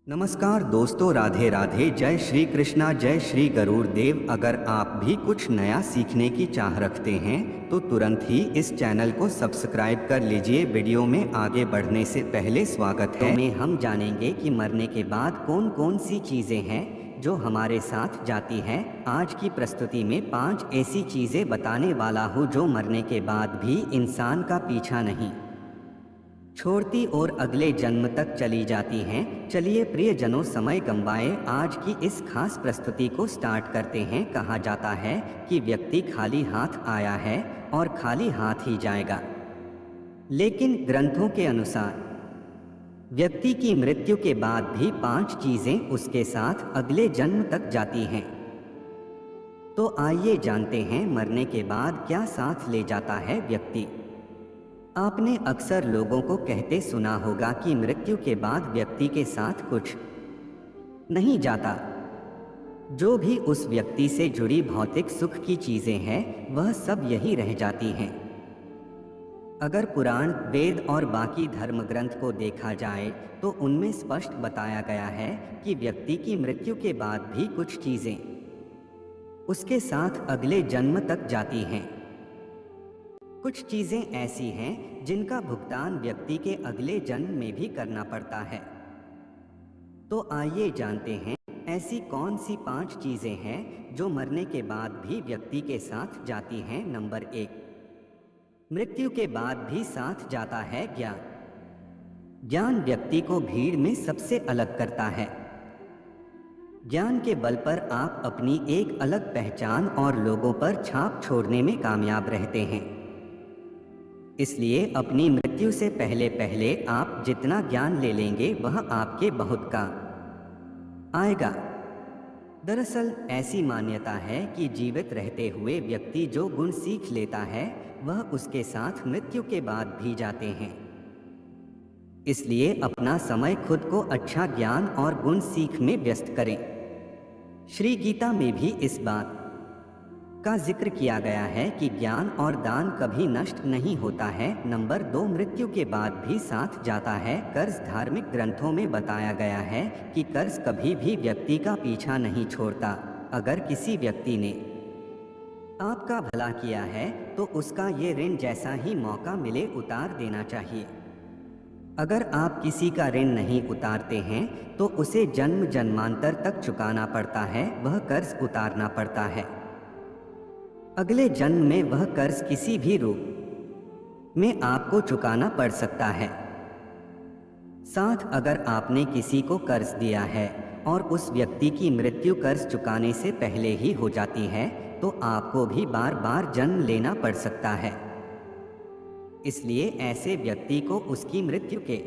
नमस्कार दोस्तों, राधे राधे। जय श्री कृष्णा, जय श्री गरुड़ देव। अगर आप भी कुछ नया सीखने की चाह रखते हैं तो तुरंत ही इस चैनल को सब्सक्राइब कर लीजिए। वीडियो में आगे बढ़ने से पहले स्वागत है। में हम जानेंगे कि मरने के बाद कौन कौन सी चीज़ें हैं जो हमारे साथ जाती हैं। आज की प्रस्तुति में 5 ऐसी चीज़ें बताने वाला हूँ जो मरने के बाद भी इंसान का पीछा नहीं छोड़ती और अगले जन्म तक चली जाती हैं। चलिए प्रियजनों, समय गंवाए आज की इस खास प्रस्तुति को स्टार्ट करते हैं। कहा जाता है कि व्यक्ति खाली हाथ आया है और खाली हाथ ही जाएगा, लेकिन ग्रंथों के अनुसार व्यक्ति की मृत्यु के बाद भी 5 चीजें उसके साथ अगले जन्म तक जाती हैं। तो आइए जानते हैं मरने के बाद क्या साथ ले जाता है व्यक्ति। आपने अक्सर लोगों को कहते सुना होगा कि मृत्यु के बाद व्यक्ति के साथ कुछ नहीं जाता। जो भी उस व्यक्ति से जुड़ी भौतिक सुख की चीजें हैं वह सब यही रह जाती हैं। अगर पुराण, वेद और बाकी धर्म ग्रंथ को देखा जाए तो उनमें स्पष्ट बताया गया है कि व्यक्ति की मृत्यु के बाद भी कुछ चीजें उसके साथ अगले जन्म तक जाती हैं। कुछ चीजें ऐसी हैं जिनका भुगतान व्यक्ति के अगले जन्म में भी करना पड़ता है। तो आइए जानते हैं ऐसी कौन सी 5 चीजें हैं जो मरने के बाद भी व्यक्ति के साथ जाती हैं। नंबर 1, मृत्यु के बाद भी साथ जाता है ज्ञान। ज्ञान व्यक्ति को भीड़ में सबसे अलग करता है। ज्ञान के बल पर आप अपनी एक अलग पहचान और लोगों पर छाप छोड़ने में कामयाब रहते हैं। इसलिए अपनी मृत्यु से पहले पहले आप जितना ज्ञान ले लेंगे वह आपके बहुत काम आएगा। दरअसल ऐसी मान्यता है कि जीवित रहते हुए व्यक्ति जो गुण सीख लेता है वह उसके साथ मृत्यु के बाद भी जाते हैं। इसलिए अपना समय खुद को अच्छा ज्ञान और गुण सीख में व्यस्त करें। श्री गीता में भी इस बात का जिक्र किया गया है कि ज्ञान और दान कभी नष्ट नहीं होता है। नंबर 2, मृत्यु के बाद भी साथ जाता है कर्ज। धार्मिक ग्रंथों में बताया गया है कि कर्ज कभी भी व्यक्ति का पीछा नहीं छोड़ता। अगर किसी व्यक्ति ने आपका भला किया है तो उसका ये ऋण जैसा ही मौका मिले उतार देना चाहिए। अगर आप किसी का ऋण नहीं उतारते हैं तो उसे जन्म जन्मांतर तक चुकाना पड़ता है, वह कर्ज उतारना पड़ता है। अगले जन्म में वह कर्ज किसी भी रूप में आपको चुकाना पड़ सकता है। साथ अगर आपने किसी को कर्ज दिया है और उस व्यक्ति की मृत्यु कर्ज चुकाने से पहले ही हो जाती है तो आपको भी बार बार जन्म लेना पड़ सकता है। इसलिए ऐसे व्यक्ति को उसकी मृत्यु के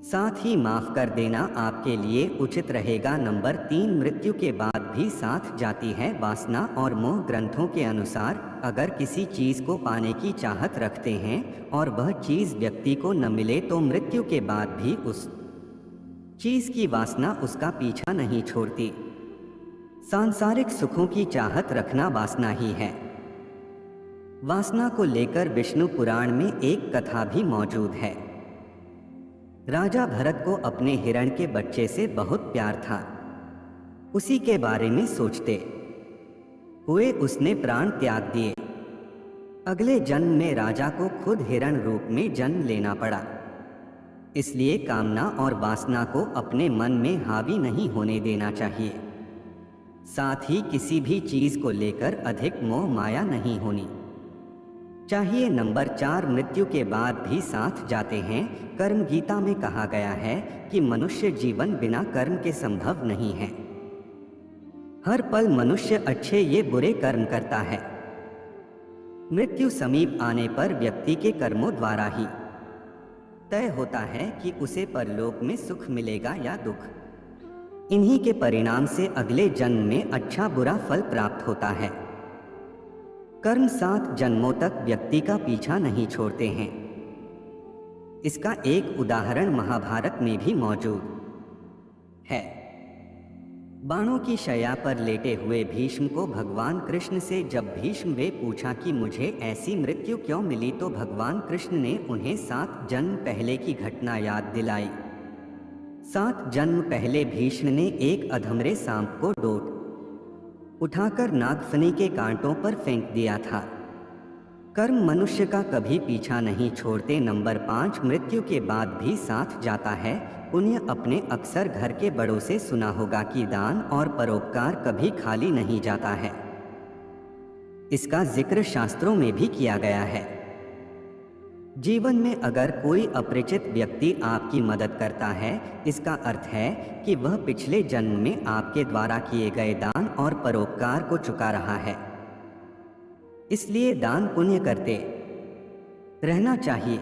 साथ ही माफ कर देना आपके लिए उचित रहेगा। नंबर 3, मृत्यु के बाद भी साथ जाती है वासना और मोह। ग्रंथों के अनुसार अगर किसी चीज को पाने की चाहत रखते हैं और वह चीज व्यक्ति को न मिले तो मृत्यु के बाद भी उस चीज की वासना उसका पीछा नहीं छोड़ती। सांसारिक सुखों की चाहत रखना वासना ही है। वासना को लेकर विष्णु पुराण में एक कथा भी मौजूद है। राजा भरत को अपने हिरण के बच्चे से बहुत प्यार था। उसी के बारे में सोचते हुए उसने प्राण त्याग दिए। अगले जन्म में राजा को खुद हिरण रूप में जन्म लेना पड़ा। इसलिए कामना और वासना को अपने मन में हावी नहीं होने देना चाहिए। साथ ही किसी भी चीज को लेकर अधिक मोह माया नहीं होनी चाहिए। नंबर 4, मृत्यु के बाद भी साथ जाते हैं कर्म। गीता में कहा गया है कि मनुष्य जीवन बिना कर्म के संभव नहीं है। हर पल मनुष्य अच्छे ये बुरे कर्म करता है। मृत्यु समीप आने पर व्यक्ति के कर्मों द्वारा ही तय होता है कि उसे परलोक में सुख मिलेगा या दुख। इन्हीं के परिणाम से अगले जन्म में अच्छा बुरा फल प्राप्त होता है। कर्म 7 जन्मों तक व्यक्ति का पीछा नहीं छोड़ते हैं। इसका एक उदाहरण महाभारत में भी मौजूद है। बाणों की शैया पर लेटे हुए भीष्म को भगवान कृष्ण से जब भीष्म वे पूछा कि मुझे ऐसी मृत्यु क्यों मिली तो भगवान कृष्ण ने उन्हें 7 जन्म पहले की घटना याद दिलाई। 7 जन्म पहले भीष्म ने एक अधमरे सांप को डोट उठाकर नागफनी के कांटों पर फेंक दिया था। कर्म मनुष्य का कभी पीछा नहीं छोड़ते। नंबर 5, मृत्यु के बाद भी साथ जाता है। पुण्य अपने अक्सर घर के बड़ों से सुना होगा कि दान और परोपकार कभी खाली नहीं जाता है। इसका जिक्र शास्त्रों में भी किया गया है। जीवन में अगर कोई अपरिचित व्यक्ति आपकी मदद करता है, इसका अर्थ है कि वह पिछले जन्म में आपके द्वारा किए गए दान और परोपकार को चुका रहा है। इसलिए दान पुण्य करते रहना चाहिए।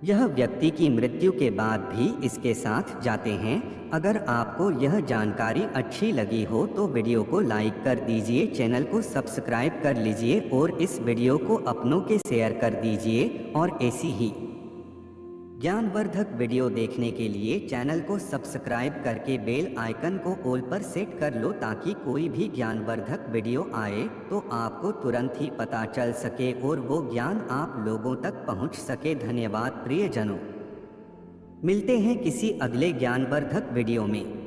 यह व्यक्ति की मृत्यु के बाद भी इसके साथ जाते हैं। अगर आपको यह जानकारी अच्छी लगी हो तो वीडियो को लाइक कर दीजिए, चैनल को सब्सक्राइब कर लीजिए और इस वीडियो को अपनों के शेयर कर दीजिए। और ऐसी ही ज्ञानवर्धक वीडियो देखने के लिए चैनल को सब्सक्राइब करके बेल आइकन को ऑल पर सेट कर लो, ताकि कोई भी ज्ञानवर्धक वीडियो आए तो आपको तुरंत ही पता चल सके और वो ज्ञान आप लोगों तक पहुंच सके। धन्यवाद प्रियजनों, मिलते हैं किसी अगले ज्ञानवर्धक वीडियो में।